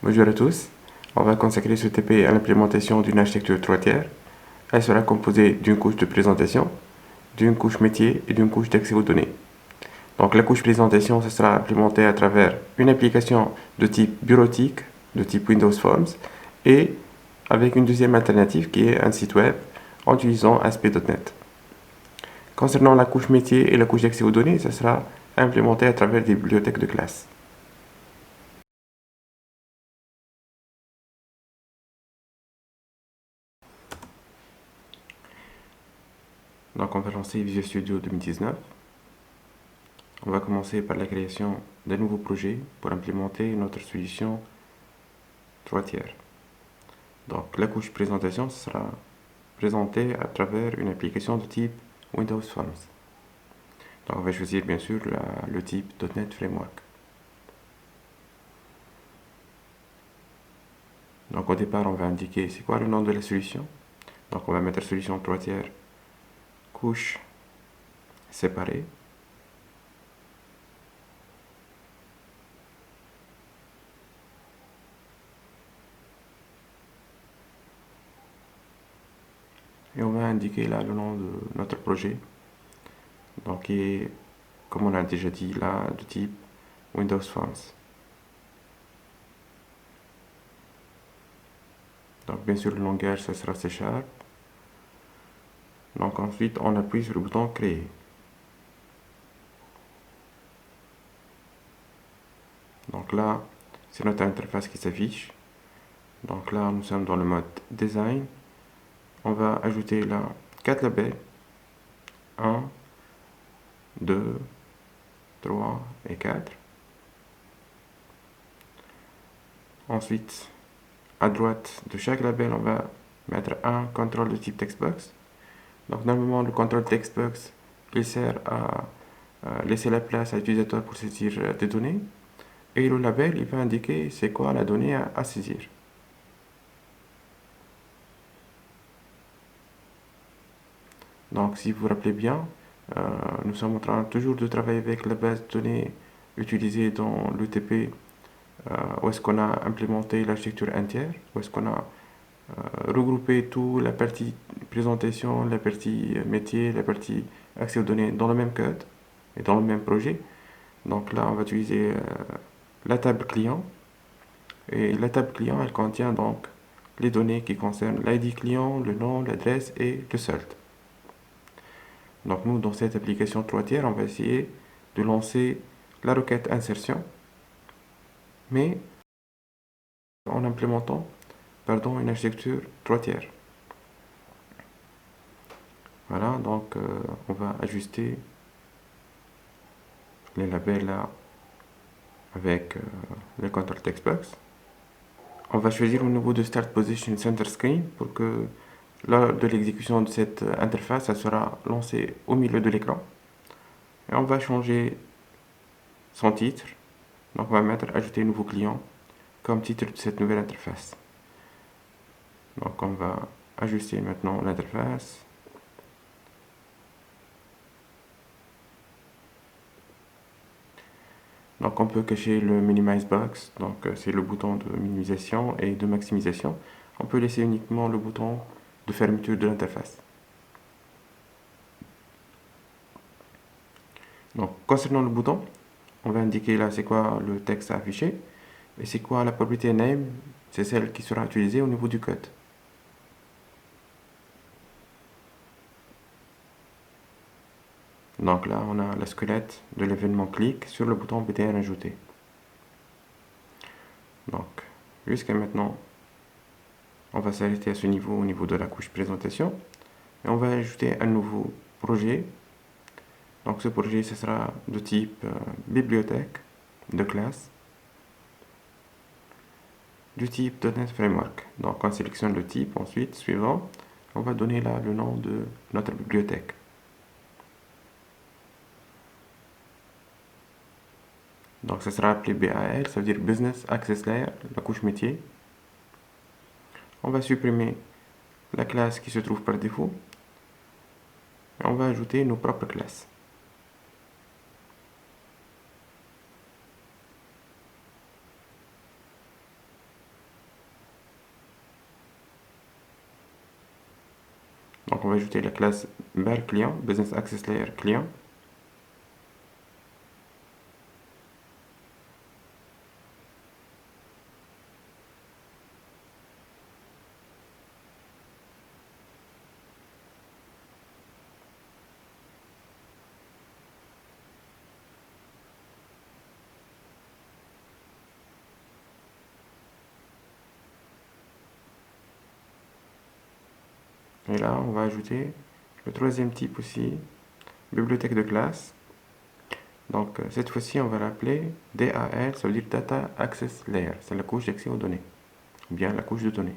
Bonjour à tous. On va consacrer ce TP à l'implémentation d'une architecture 3 tiers. Elle sera composée d'une couche de présentation, d'une couche métier et d'une couche d'accès aux données. Donc la couche présentation, ça sera implémenté à travers une application de type bureautique, de type Windows Forms, et avec une deuxième alternative qui est un site web en utilisant ASP.NET. Concernant la couche métier et la couche d'accès aux données, ça sera implémenté à travers des bibliothèques de classe. Donc on va lancer Visual Studio 2019. On va commencer par la création d'un nouveau projet pour implémenter notre solution 3 tiers. Donc la couche présentation sera présentée à travers une application de type Windows Forms. Donc on va choisir bien sûr le type .NET Framework. Donc au départ on va indiquer c'est quoi le nom de la solution. Donc on va mettre solution 3 tiers, couche séparée. Et on va indiquer là le nom de notre projet. Donc qui est, comme on a déjà dit là, de type Windows Forms. Donc bien sûr le langage ça sera C#. Donc ensuite on appuie sur le bouton créer. Donc là c'est notre interface qui s'affiche. Donc là nous sommes dans le mode design. On va ajouter là 4 labels. 1, 2, 3 et 4. Ensuite à droite de chaque label on va mettre un contrôle de type textbox. Donc normalement le contrôle textbox il sert à laisser la place à l'utilisateur pour saisir des données. Et le label il va indiquer c'est quoi la donnée à saisir. Donc si vous vous rappelez bien, nous sommes en train toujours de travailler avec la base de données utilisée dans l'UTP, où est-ce qu'on a implémenté l'architecture entière, où est-ce qu'on a regroupé tout, la partie présentation, la partie métier, la partie accès aux données dans le même code et dans le même projet. Donc là on va utiliser la table client, et la table client elle contient donc les données qui concernent l'ID client, le nom, l'adresse et le solde. Donc nous, dans cette application 3 tiers, on va essayer de lancer la requête insertion, mais en implémentant une architecture 3 tiers. Voilà, donc on va ajuster les labels là avec le control textbox. On va choisir au niveau de Start Position Center Screen pour que lors de l'exécution de cette interface, ça sera lancé au milieu de l'écran. Et on va changer son titre. Donc on va mettre ajouter nouveau client comme titre de cette nouvelle interface. Donc on va ajuster maintenant l'interface. Donc on peut cacher le minimize box, donc c'est le bouton de minimisation et de maximisation. On peut laisser uniquement le bouton de fermeture de l'interface. Donc concernant le bouton, on va indiquer là c'est quoi le texte à afficher et c'est quoi la propriété name, c'est celle qui sera utilisée au niveau du code. Donc là on a la squelette de l'événement clic sur le bouton BTN ajouté. Donc jusqu'à maintenant on va s'arrêter à ce niveau au niveau de la couche présentation et on va ajouter un nouveau projet. Donc ce projet ce sera de type bibliothèque de classe du type .NET Framework. Donc on sélectionne le type, ensuite suivant on va donner là le nom de notre bibliothèque. Donc ça sera appelé BAL, ça veut dire Business Access Layer, la couche métier. On va supprimer la classe qui se trouve par défaut et on va ajouter nos propres classes. Donc on va ajouter la classe BAR client, Business Access Layer client. Et là, on va ajouter le troisième type aussi, bibliothèque de classe. Donc cette fois-ci, on va l'appeler DAL, ça veut dire Data Access Layer. C'est la couche d'accès aux données, ou bien la couche de données.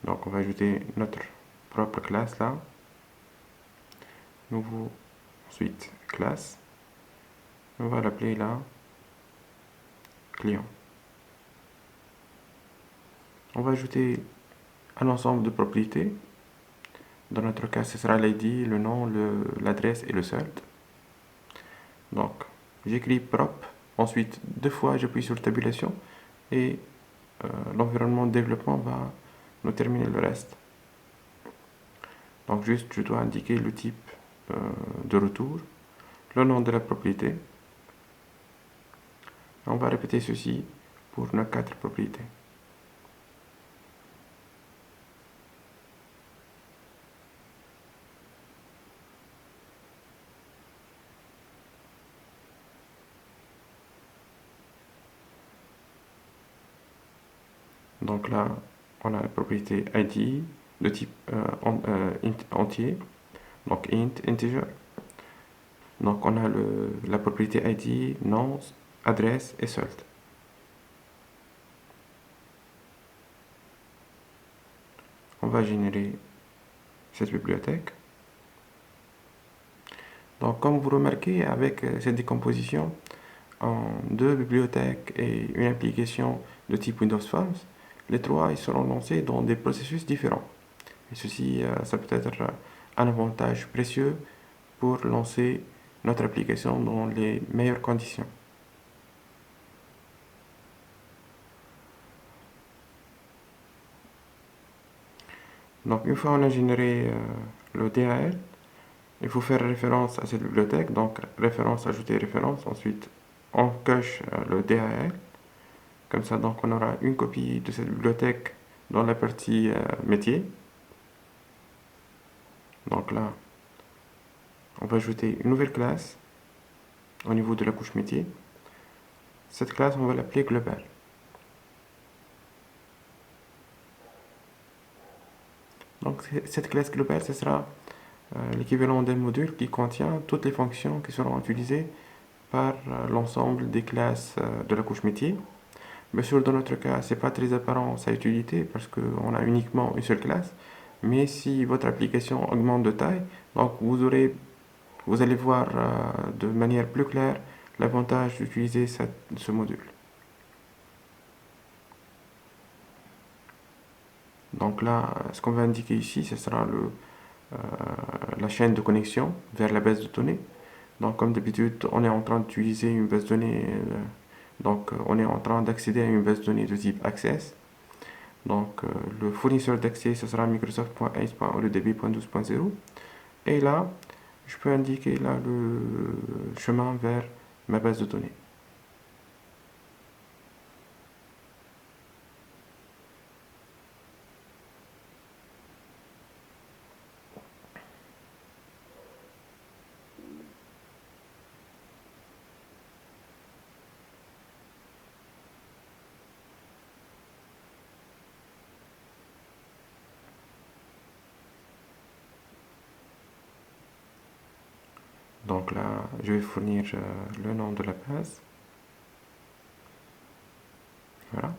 Donc on va ajouter notre propre classe là. Nouveau, ensuite classe. On va l'appeler là client. On va ajouter un ensemble de propriétés. Dans notre cas, ce sera l'ID, le nom, l'adresse et le solde. Donc, j'écris prop. Ensuite, deux fois, j'appuie sur tabulation et l'environnement de développement va nous terminer le reste. Donc, juste, je dois indiquer le type de retour, le nom de la propriété. On va répéter ceci pour nos 4 propriétés. Donc là, on a la propriété ID de type entier, donc int, integer. Donc on a la propriété ID, nom, adresse et solde. On va générer cette bibliothèque. Donc comme vous remarquez, avec cette décomposition en deux bibliothèques et une application de type Windows Forms, les trois ils seront lancés dans des processus différents. Et ceci, ça peut être un avantage précieux pour lancer notre application dans les meilleures conditions. Donc une fois on a généré le DAL, il faut faire référence à cette bibliothèque, donc référence, ajouter référence, ensuite on coche le DAL, comme ça donc on aura une copie de cette bibliothèque dans la partie métier. Donc là, on va ajouter une nouvelle classe au niveau de la couche métier. Cette classe, on va l'appeler global. Donc cette classe globale, ce sera l'équivalent d'un module qui contient toutes les fonctions qui seront utilisées par l'ensemble des classes de la couche métier. Bien sûr, dans notre cas, c'est pas très apparent sa utilité parce qu'on a uniquement une seule classe. Mais si votre application augmente de taille, donc vous allez voir de manière plus claire l'avantage d'utiliser ce module. Donc là, ce qu'on va indiquer ici, ce sera la chaîne de connexion vers la base de données. Donc comme d'habitude, on est en train d'utiliser une base de données, donc on est en train d'accéder à une base de données de type Access. Donc le fournisseur d'accès, ce sera microsoft.ace.oludb.12.0. Et là, je peux indiquer là le chemin vers ma base de données. Donc là, je vais fournir le nom de la base. Voilà.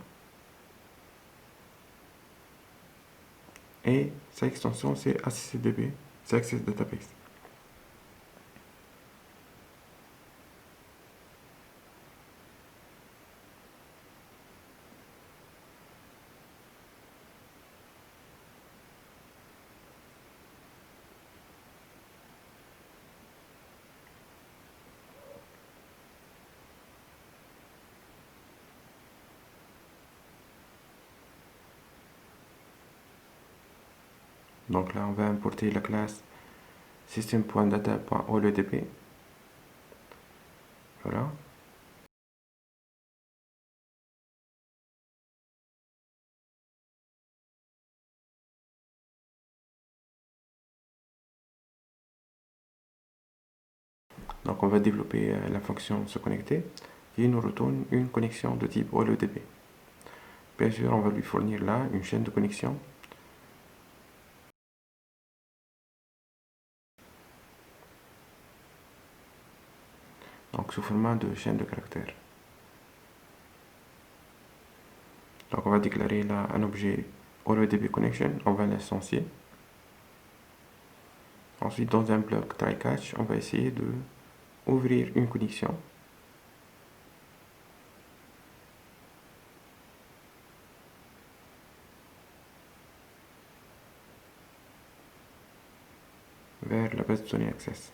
Et sa extension, c'est ACCDB, c'est Access Database. Donc là, on va importer la classe system.data.oltp. Voilà. Donc on va développer la fonction se connecter qui nous retourne une connexion de type OLEDP. Bien sûr, on va lui fournir là une chaîne de connexion. Donc sous format de chaîne de caractères. Donc on va déclarer là un objet OLEDP connection, on va l'instancier. Ensuite, dans un bloc try catch, on va essayer de ouvrir une connexion. Vers la base de données Access.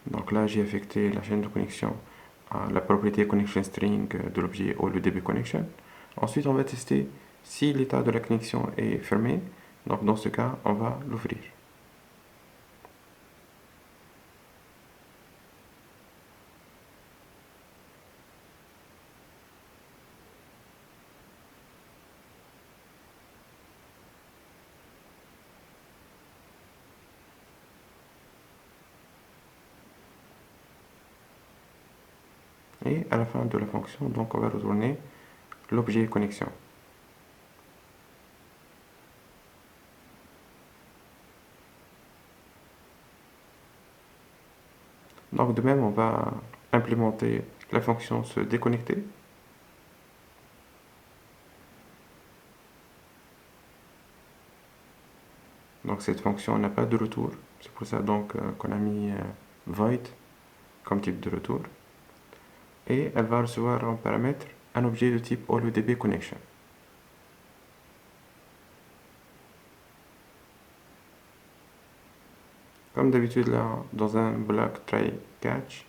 Donc là, j'ai affecté la chaîne de connexion à la propriété connection string de l'objet OLEDP connection. Ensuite, on va tester si l'état de la connexion est fermé. Donc dans ce cas, on va l'ouvrir. Et à la fin de la fonction, donc on va retourner l'objet connexion. Donc de même, on va implémenter la fonction se déconnecter. Donc cette fonction n'a pas de retour. C'est pour ça donc qu'on a mis void comme type de retour. Et elle va recevoir en paramètre un objet de type OLEDP connection. Comme d'habitude là, dans un bloc try catch,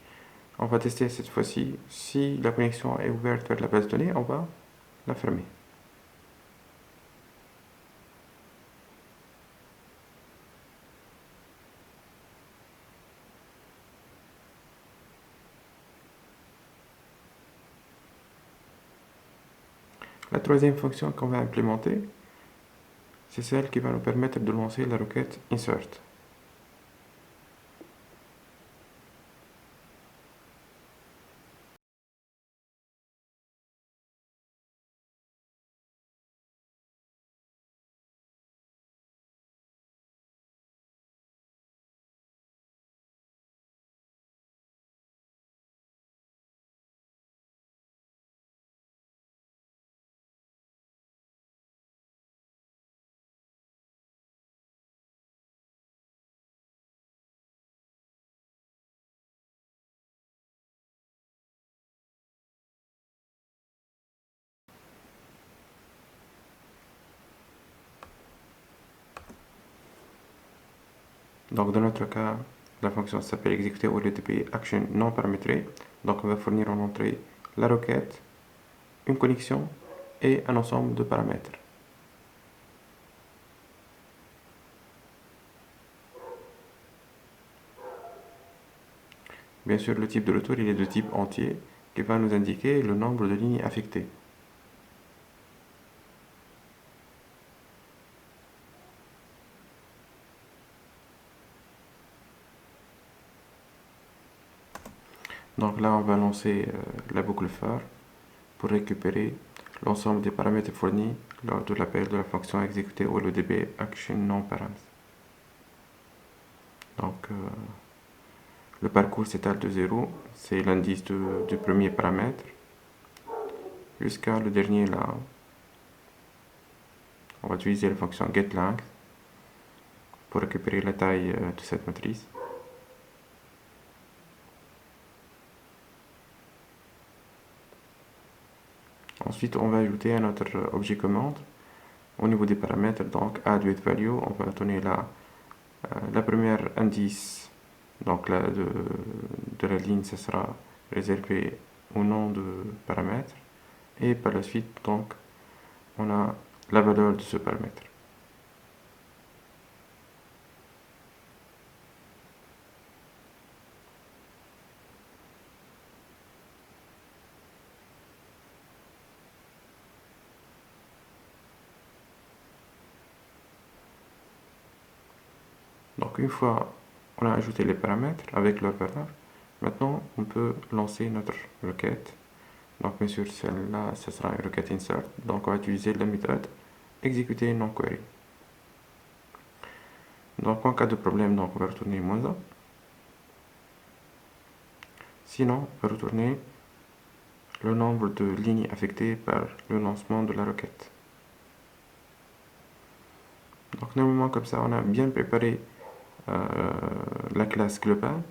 on va tester cette fois-ci si la connexion est ouverte vers la base de données, on va la fermer. La troisième fonction qu'on va implémenter, c'est celle qui va nous permettre de lancer la requête insert. Donc dans notre cas, la fonction s'appelle exécuter OLEDP action non paramétrée. Donc on va fournir en entrée la requête, une connexion et un ensemble de paramètres. Bien sûr, le type de retour il est de type entier qui va nous indiquer le nombre de lignes affectées. Donc là, on va lancer la boucle for pour récupérer l'ensemble des paramètres fournis lors de l'appel de la fonction exécutée OLEDP action non params. Donc le parcours s'étale de 0, c'est l'indice du premier paramètre, jusqu'à le dernier là. On va utiliser la fonction getLength pour récupérer la taille de cette matrice. Ensuite, on va ajouter un autre objet commande au niveau des paramètres, donc add with value, on va donner la première indice, donc de la ligne, ce sera réservé au nom de paramètre. Et par la suite, donc, on a la valeur de ce paramètre. Donc une fois on a ajouté les paramètres avec leur valeur, maintenant on peut lancer notre requête. Donc bien sûr celle-là, ce sera une requête insert. Donc on va utiliser la méthode exécuter non-query. Donc en cas de problème, donc on va retourner -1. Sinon, on va retourner le nombre de lignes affectées par le lancement de la requête. Donc normalement comme ça, on a bien préparé la classe globale.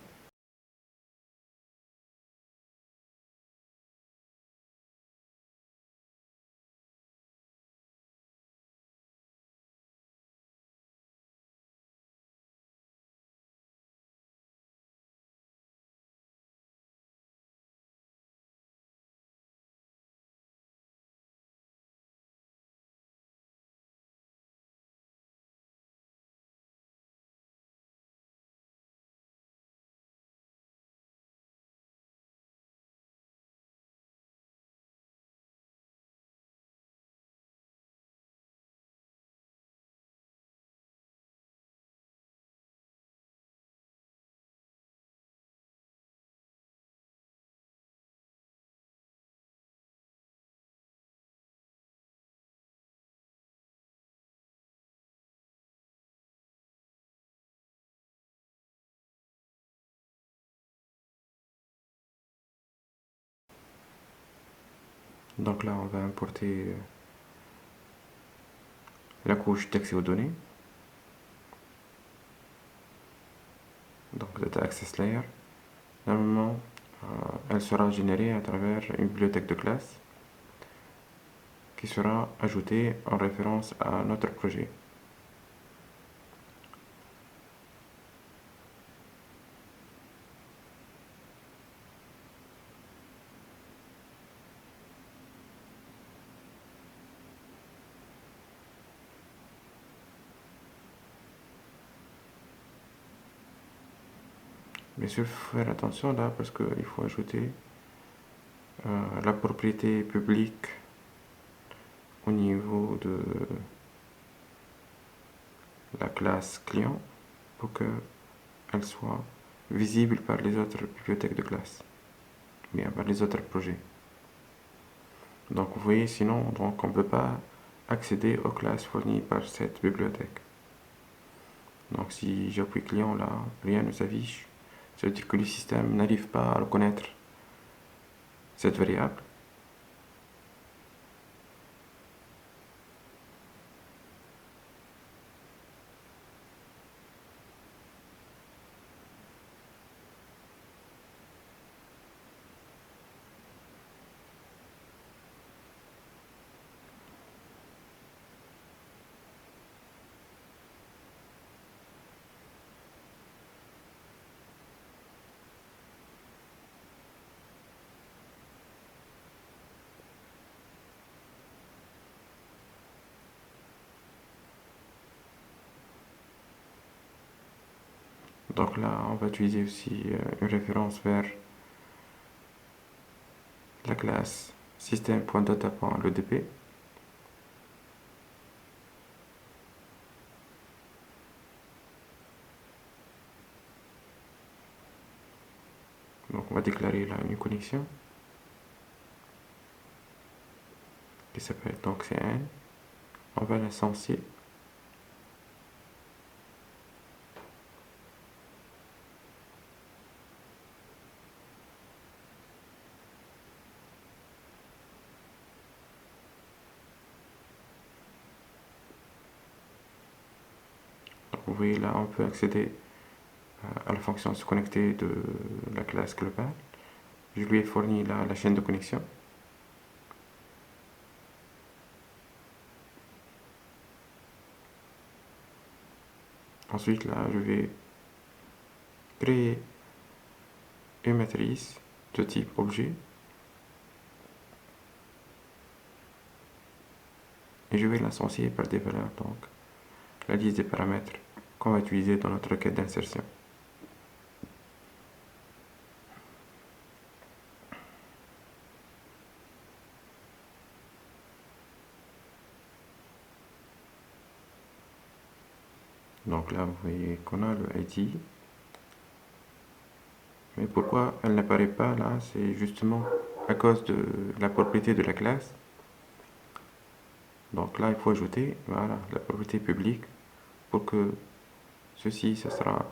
Donc là, on va importer la couche d'accès aux données. Donc Data Access Layer. Normalement, elle sera générée à travers une bibliothèque de classe qui sera ajoutée en référence à notre projet. Bien sûr, il faut faire attention là parce qu'il faut ajouter la propriété publique au niveau de la classe client pour qu'elle soit visible par les autres bibliothèques de classe, bien par les autres projets. Donc vous voyez, sinon donc, on ne peut pas accéder aux classes fournies par cette bibliothèque. Donc si j'appuie client là, rien ne s'affiche. Ça veut dire que le système n'arrive pas à reconnaître cette variable. Donc là, on va utiliser aussi une référence vers la classe system.data.l'EDP. Donc on va déclarer là une connexion qui s'appelle donc CN. On va licencier. Donc vous voyez là, on peut accéder à la fonction se connecter de la classe globale. Je lui ai fourni là la chaîne de connexion. Ensuite là, je vais créer une matrice de type objet et je vais l'associer par des valeurs, donc la liste des paramètres qu'on va utiliser dans notre requête d'insertion. Donc là, vous voyez qu'on a le ID. Mais pourquoi elle n'apparaît pas là? C'est justement à cause de la propriété de la classe. Donc là, il faut ajouter, voilà, la propriété publique pour que ceci, ça sera...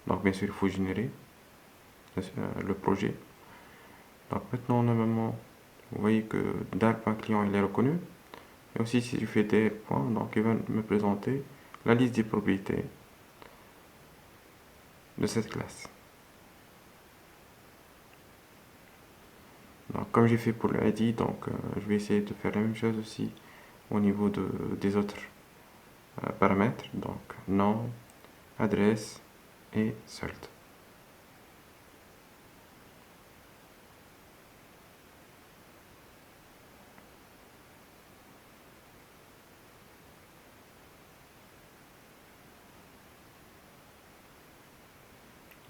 Donc bien sûr, il faut générer le projet. Donc maintenant, normalement, vous voyez que dar.client, il est reconnu. Et aussi, si je fais des points, donc il va me présenter la liste des propriétés de cette classe. Donc, comme j'ai fait pour le ID, donc je vais essayer de faire la même chose aussi au niveau des autres paramètres. Donc, nom, adresse et solde.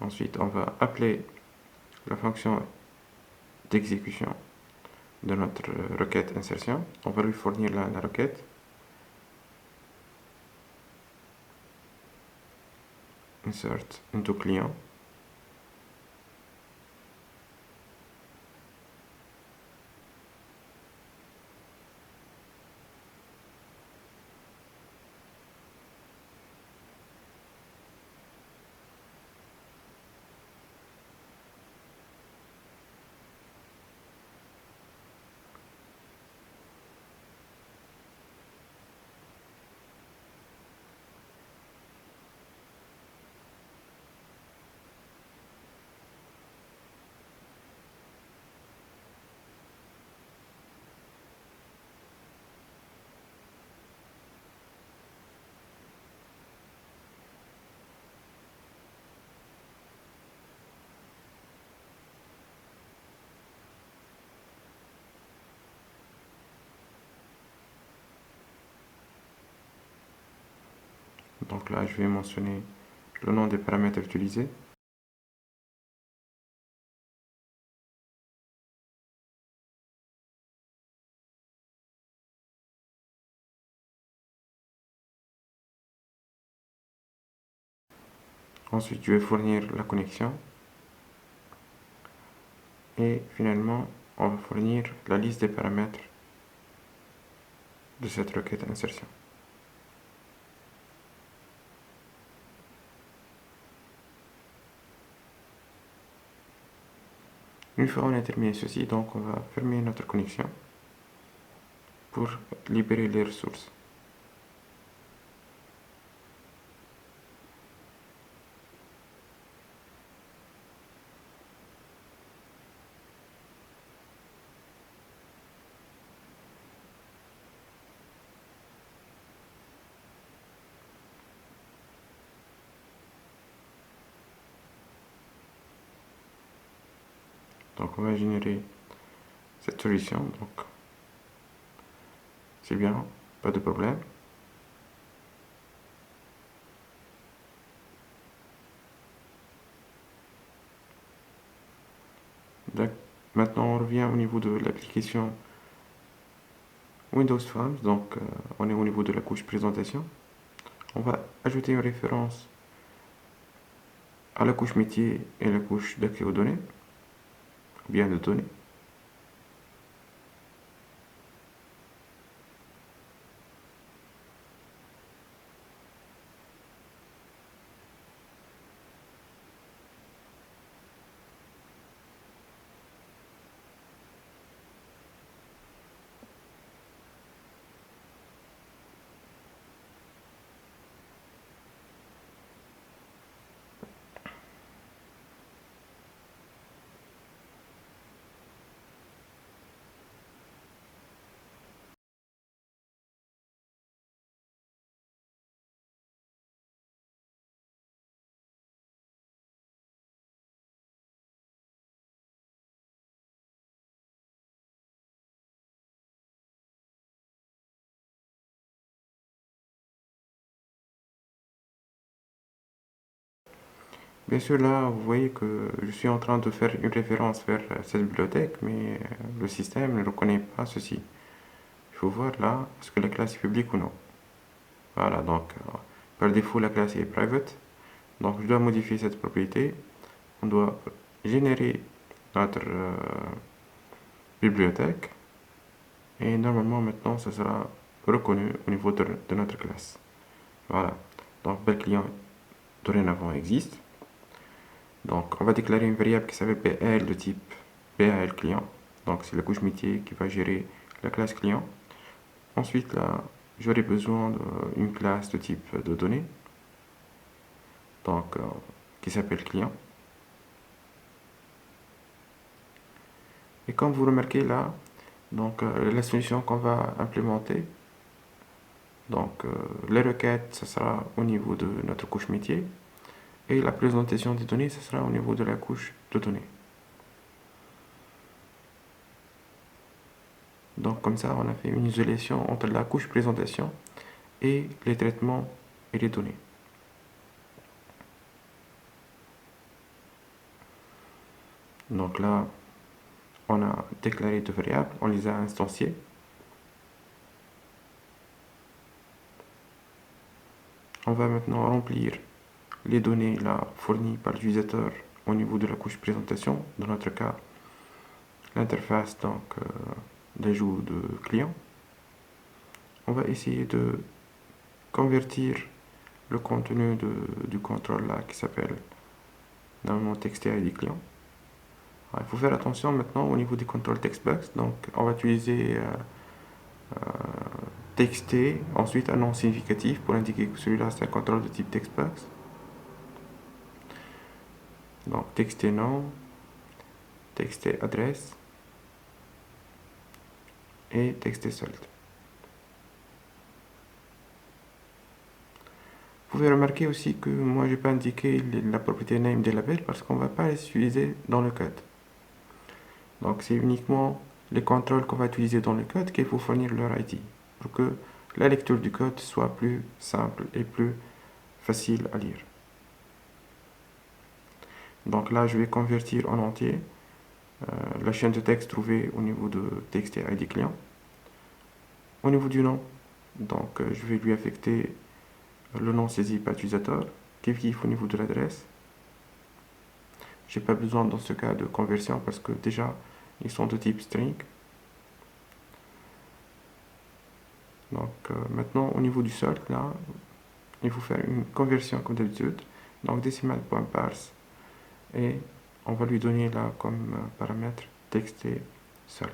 Ensuite, on va appeler la fonction d'exécution de notre requête insertion. On va lui fournir la requête. Insert into client. Donc là, je vais mentionner le nom des paramètres utilisés. Ensuite, je vais fournir la connexion. Et finalement, on va fournir la liste des paramètres de cette requête insertion. Une fois on a terminé ceci, donc on va fermer notre connexion pour libérer les ressources. Donc on va générer cette solution, donc c'est bien, pas de problème. Maintenant on revient au niveau de l'application Windows Forms, donc on est au niveau de la couche présentation. On va ajouter une référence à la couche métier et la couche d'accès aux données, ou bien de données. Bien sûr, là, vous voyez que je suis en train de faire une référence vers cette bibliothèque, mais le système ne reconnaît pas ceci. Il faut voir là, est-ce que la classe est publique ou non. Voilà, donc par défaut, la classe est private. Donc je dois modifier cette propriété. On doit générer notre bibliothèque. Et normalement, maintenant, ça sera reconnu au niveau de notre classe. Voilà. Donc, bel client dorénavant existe. Donc, on va déclarer une variable qui s'appelle PL de type PAL client. Donc, c'est la couche métier qui va gérer la classe client. Ensuite, là, j'aurai besoin d'une classe de type de données. Donc, qui s'appelle client. Et comme vous remarquez là, donc, la solution qu'on va implémenter, donc les requêtes, ça sera au niveau de notre couche métier. Et la présentation des données, ce sera au niveau de la couche de données. Donc comme ça, on a fait une isolation entre la couche présentation et les traitements et les données. Donc là, on a déclaré deux variables, on les a instanciées. On va maintenant remplir les données là fournies par l'utilisateur au niveau de la couche présentation. Dans notre cas, l'interface donc d'ajout de client. On va essayer de convertir le contenu du contrôle là qui s'appelle normalement TextID client. Alors, il faut faire attention maintenant au niveau des contrôles textbox. Donc on va utiliser TXT, ensuite un nom significatif pour indiquer que celui-là c'est un contrôle de type textbox. Donc TXT nom, TXT adresse et TXT solde. Vous pouvez remarquer aussi que moi je n'ai pas indiqué la propriété name des labels parce qu'on ne va pas les utiliser dans le code. Donc c'est uniquement les contrôles qu'on va utiliser dans le code qu'il faut fournir leur ID pour que la lecture du code soit plus simple et plus facile à lire. Donc là, je vais convertir en entier la chaîne de texte trouvée au niveau de texte et ID client. Au niveau du nom, donc je vais lui affecter le nom saisi par l'utilisateur, kiff au niveau de l'adresse. J'ai pas besoin dans ce cas de conversion parce que déjà ils sont de type string. Donc maintenant au niveau du solde, là, il faut faire une conversion comme d'habitude. Donc decimal.parse et on va lui donner là comme paramètre texte et solde.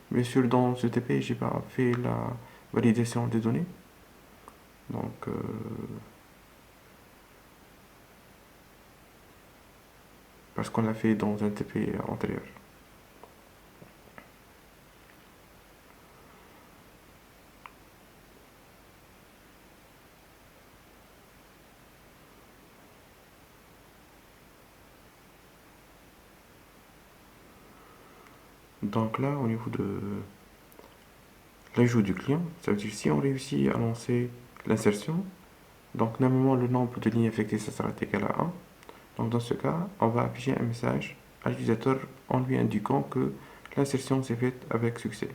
Bien sûr, dans ce TP, j'ai pas fait la validation des données. Donc, parce qu'on l'a fait dans un TP antérieur. Donc là, au niveau de l'ajout du client, ça veut dire si on réussit à lancer l'insertion, donc normalement le nombre de lignes affectées, ça sera égal à 1. Donc dans ce cas, on va afficher un message à l'utilisateur en lui indiquant que l'insertion s'est faite avec succès.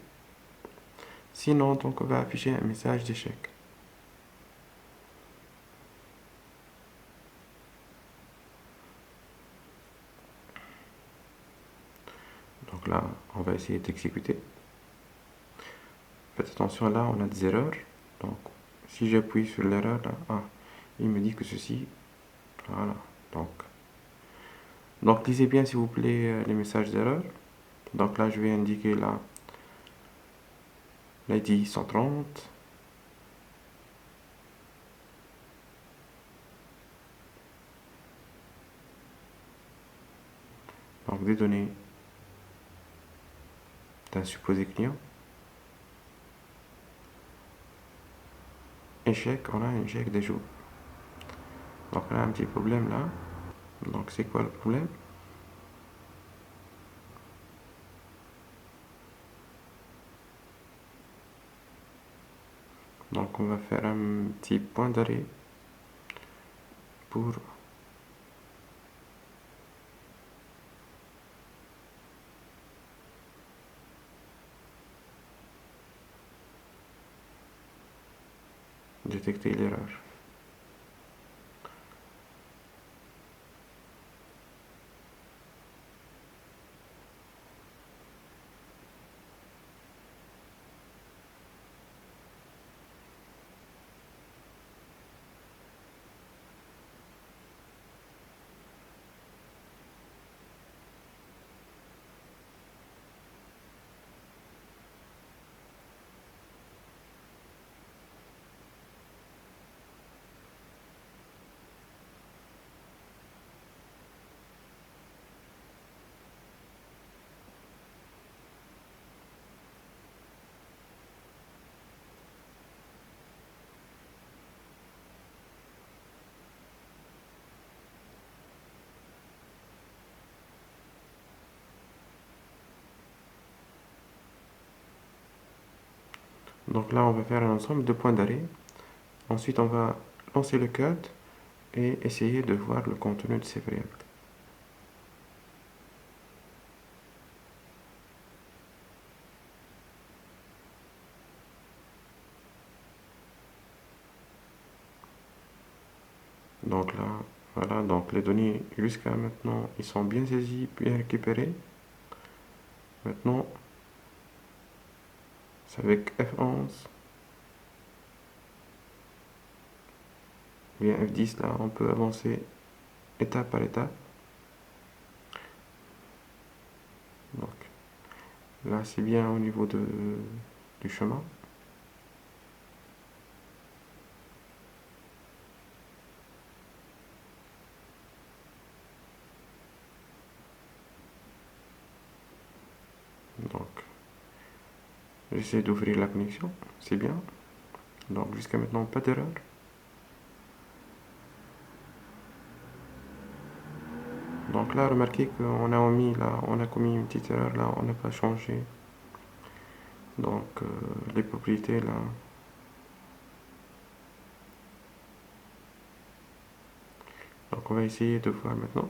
Sinon, donc on va afficher un message d'échec. Donc là, on va essayer d'exécuter. Faites attention, là, on a des erreurs. Donc, si j'appuie sur l'erreur, là, il me dit que ceci, voilà. Donc lisez bien, s'il vous plaît, les messages d'erreur. Donc là, je vais indiquer là l'ID 130. Donc des données d'un supposé client. Échec, on a un échec des jours. Donc on a un petit problème là. Donc c'est quoi le problème? Donc on va faire un petit point d'arrêt pour détecter l'erreur. Donc là, on va faire un ensemble de points d'arrêt. Ensuite, on va lancer le code et essayer de voir le contenu de ces variables. Donc là, voilà, donc les données jusqu'à maintenant, ils sont bien saisis, bien récupérés. Maintenant, c'est avec F11, bien F10, là, on peut avancer étape par étape. Donc là, c'est bien au niveau du chemin. Donc, j'essaie d'ouvrir la connexion, c'est bien. Donc jusqu'à maintenant, pas d'erreur. Donc là, remarquez qu'on a omis là, on a commis une petite erreur là, on n'a pas changé. Donc les propriétés là. Donc on va essayer de voir maintenant.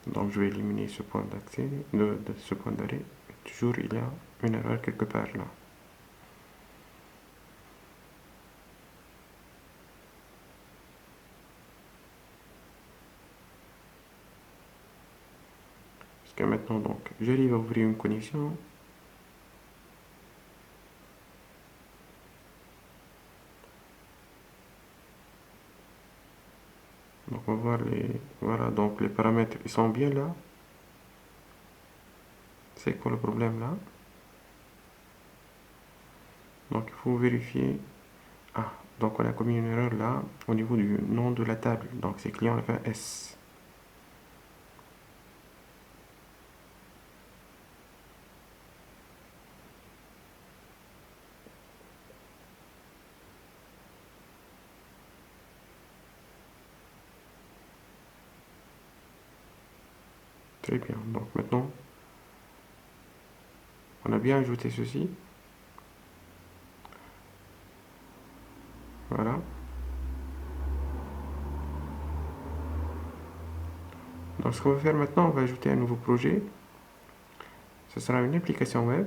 Donc je vais éliminer ce point d'accès, de ce point d'arrêt. Toujours il y a une erreur quelque part là. Jusqu'à maintenant, donc j'arrive à ouvrir une connexion. Donc on va voir voilà, donc les paramètres, ils sont bien là. C'est quoi le problème là? Donc il faut vérifier. Ah, donc on a commis une erreur là au niveau du nom de la table. Donc c'est client fin S. Très bien. Donc maintenant, on a bien ajouté ceci. Voilà. Donc ce qu'on va faire maintenant, on va ajouter un nouveau projet. Ce sera une application web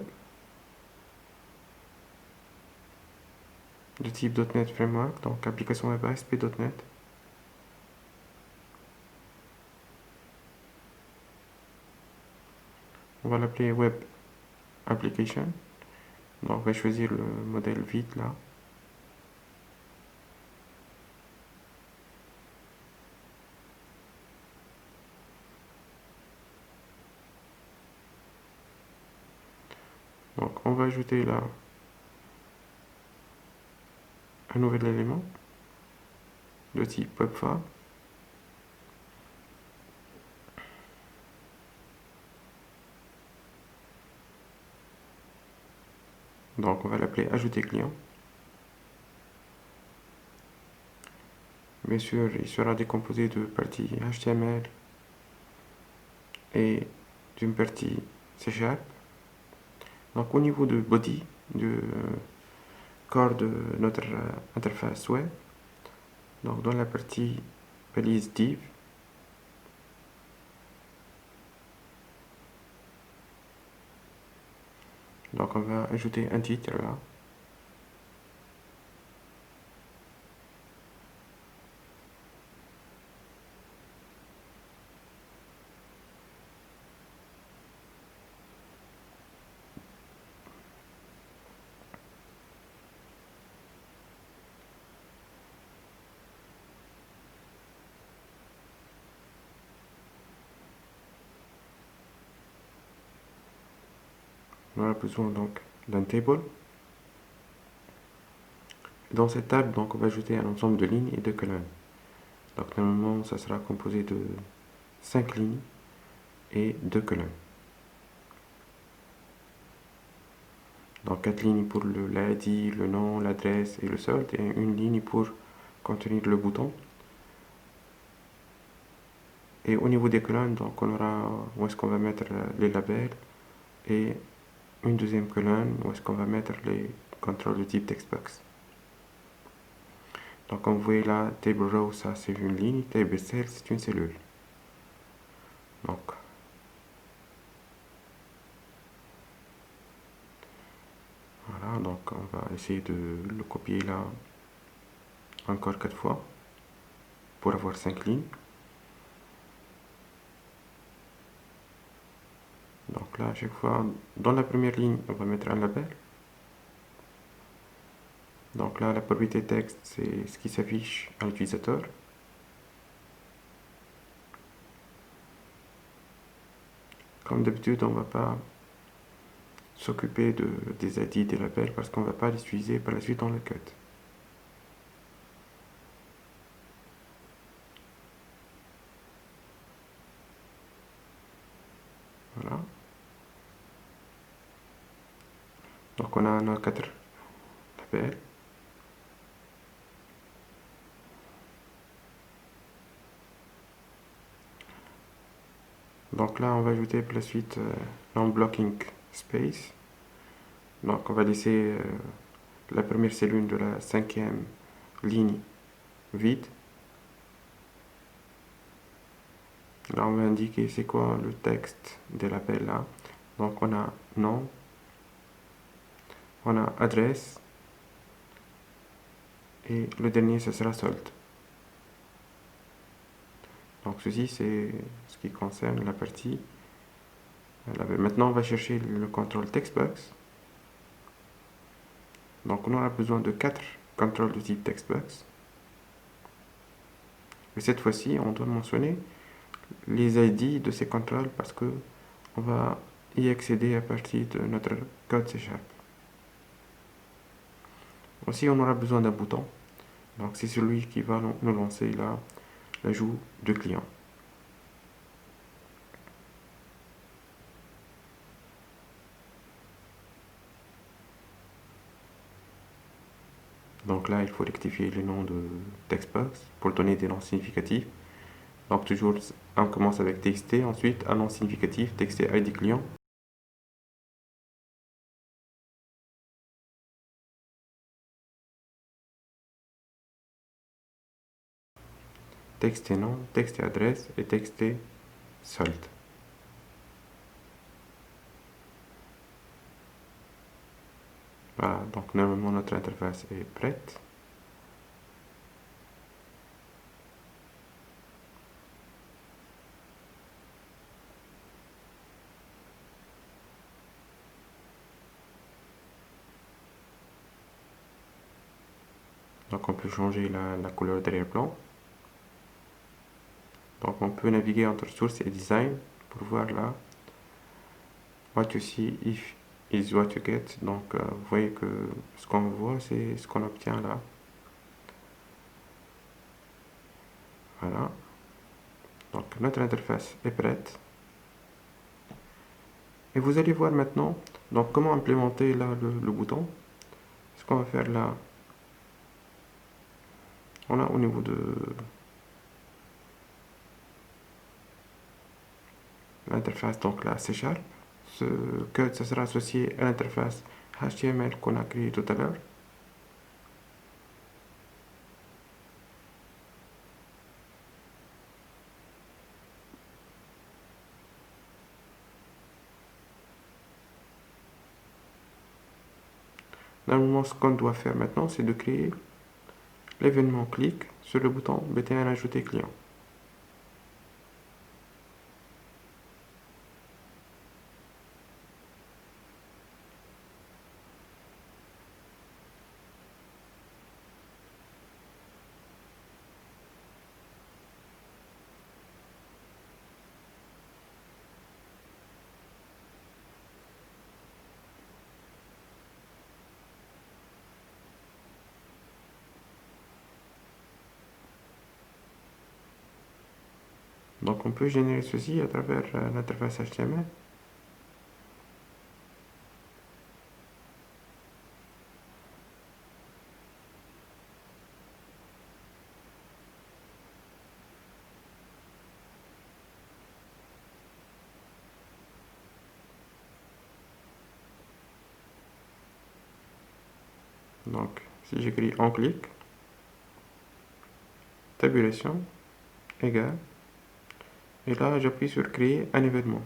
de type .NET Framework, donc application web ASP.NET. On va l'appeler Web Application. Donc on va choisir le modèle vide là. Donc on va ajouter là un nouvel élément de type WebFab. Donc on va l'appeler ajouter client. Bien sûr, il sera décomposé de partie HTML et d'une partie C#. Donc au niveau de body, corps de notre interface web. Donc dans la partie balise div, donc on va ajouter un titre là. On aura besoin donc d'un table. Dans cette table, donc, on va ajouter un ensemble de lignes et de colonnes. Donc normalement, ça sera composé de 5 lignes et 2 colonnes. Donc 4 lignes pour l'ID, le nom, l'adresse et le solde, et une ligne pour contenir le bouton. Et au niveau des colonnes, donc on aura où est-ce qu'on va mettre les labels et une deuxième colonne où est-ce qu'on va mettre les contrôles de type textbox. Donc comme vous voyez là, table row ça c'est une ligne, table cell c'est une cellule. Donc voilà, donc on va essayer de le copier là encore 4 fois pour avoir 5 lignes. Donc là à chaque fois, dans la première ligne, on va mettre un label. Donc là la propriété texte c'est ce qui s'affiche à l'utilisateur. Comme d'habitude, on ne va pas s'occuper des ID des labels parce qu'on ne va pas les utiliser par la suite dans le code. Voilà. Donc on a nos 4 labels. Donc là, on va ajouter par la suite non-blocking space. Donc on va laisser la première cellule de la 5e ligne vide. Là, on va indiquer c'est quoi le texte de l'appel là. Donc on a nom, on a adresse et le dernier ce sera solde. Donc ceci c'est ce qui concerne la partie label. Maintenant on va chercher le contrôle textbox. Donc on aura besoin de 4 contrôles de type textbox. Et cette fois-ci on doit mentionner les ID de ces contrôles parce que on va y accéder à partir de notre code C#. Aussi, on aura besoin d'un bouton. Donc, c'est celui qui va nous lancer là l'ajout de client. Donc là, il faut rectifier le nom de textbox pour donner des noms significatifs. Donc toujours, on commence avec txt, ensuite un nom significatif, txt ID client. Txt nom, txt adresse et txt solde. Voilà, donc normalement notre interface est prête. Donc on peut changer la couleur d'arrière-plan. Donc on peut naviguer entre source et design pour voir là what you see if is what you get. Donc vous voyez que ce qu'on voit c'est ce qu'on obtient là. Voilà. Donc notre interface est prête. Et vous allez voir maintenant donc comment implémenter là le bouton. Ce qu'on va faire là, on a au niveau de l'interface donc là C#. Ce code ça sera associé à l'interface HTML qu'on a créé tout à l'heure. Normalement, ce qu'on doit faire maintenant, c'est de créer l'événement clic sur le bouton BTN ajouter client. Donc on peut générer ceci à travers l'interface HTML. Donc si j'écris en clic, tabulation, égale, et là j'appuie sur créer un événement.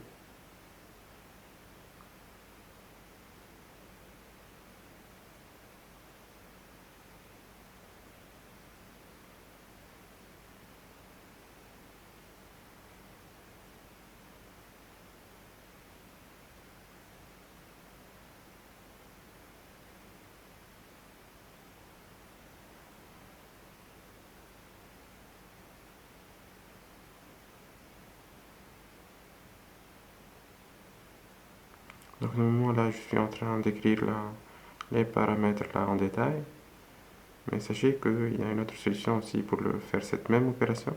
Donc normalement là je suis en train d'écrire les paramètres là en détail, mais sachez qu'il y a une autre solution aussi pour faire cette même opération.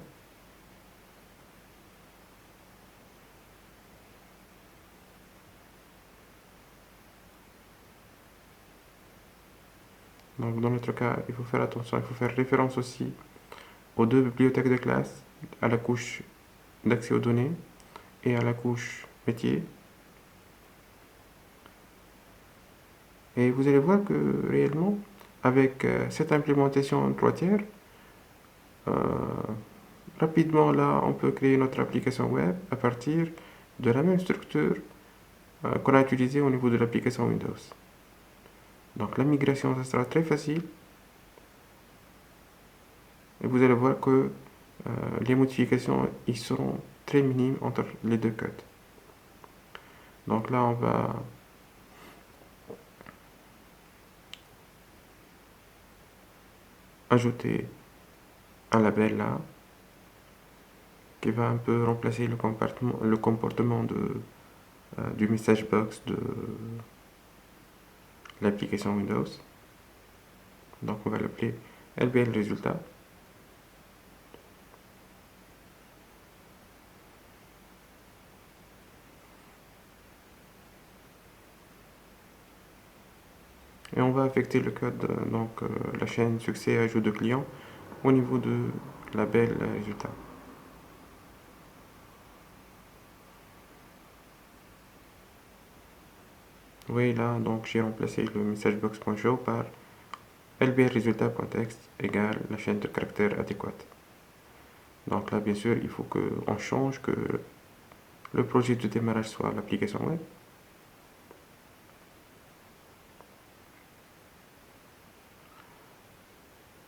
Donc dans notre cas, il faut faire attention, il faut faire référence aussi aux deux bibliothèques de classe, à la couche d'accès aux données et à la couche métier. Et vous allez voir que réellement, avec cette implémentation en 3 tiers, euh, rapidement là, on peut créer notre application web à partir de la même structure qu'on a utilisée au niveau de l'application Windows. Donc la migration, ça sera très facile et vous allez voir que les modifications ils seront très minimes entre les deux codes. Donc là, on va ajouter un label là qui va un peu remplacer le comportement du message box de l'application Windows. Donc on va l'appeler LBL résultat. Et on va affecter le code, donc la chaîne succès ajout de client au niveau de label résultat. Vous voyez là, donc j'ai remplacé le messagebox.show par lbl résultat.text égale la chaîne de caractères adéquate. Donc là, bien sûr, il faut qu'on change, que le projet de démarrage soit l'application web.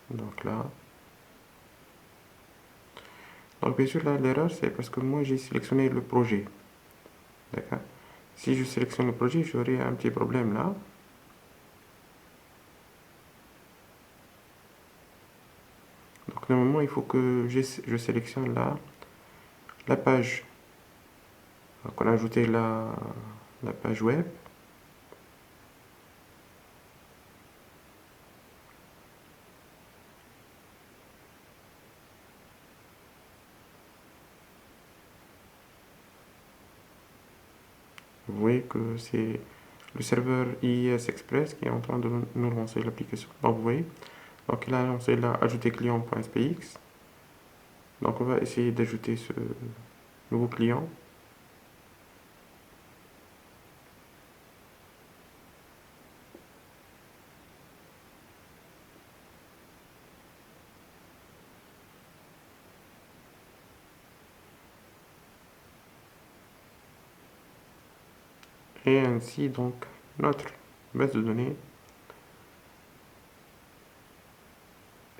Donc là. Donc bien sûr, là, l'erreur, c'est parce que moi, j'ai sélectionné le projet. D'accord. Si je sélectionne le projet, j'aurai un petit problème là. Donc normalement, il faut que je sélectionne là la page qu'on a ajouté la page web. Vous voyez que c'est le serveur IIS Express qui est en train de nous lancer l'application. Donc vous voyez, donc il a lancé là ajouter client.spx. Donc on va essayer d'ajouter ce nouveau client. Et ainsi donc notre base de données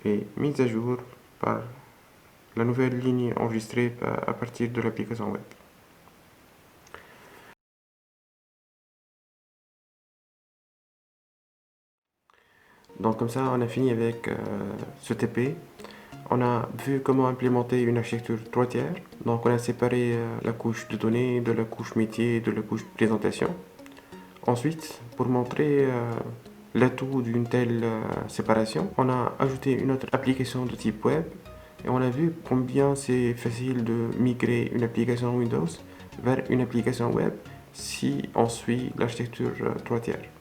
est mise à jour par la nouvelle ligne enregistrée à partir de l'application web. Donc comme ça, on a fini avec ce TP. On a vu comment implémenter une architecture 3 tiers. Donc on a séparé la couche de données de la couche métier de la couche présentation. Ensuite, pour montrer l'atout d'une telle séparation, on a ajouté une autre application de type web et on a vu combien c'est facile de migrer une application Windows vers une application web si on suit l'architecture 3 tiers.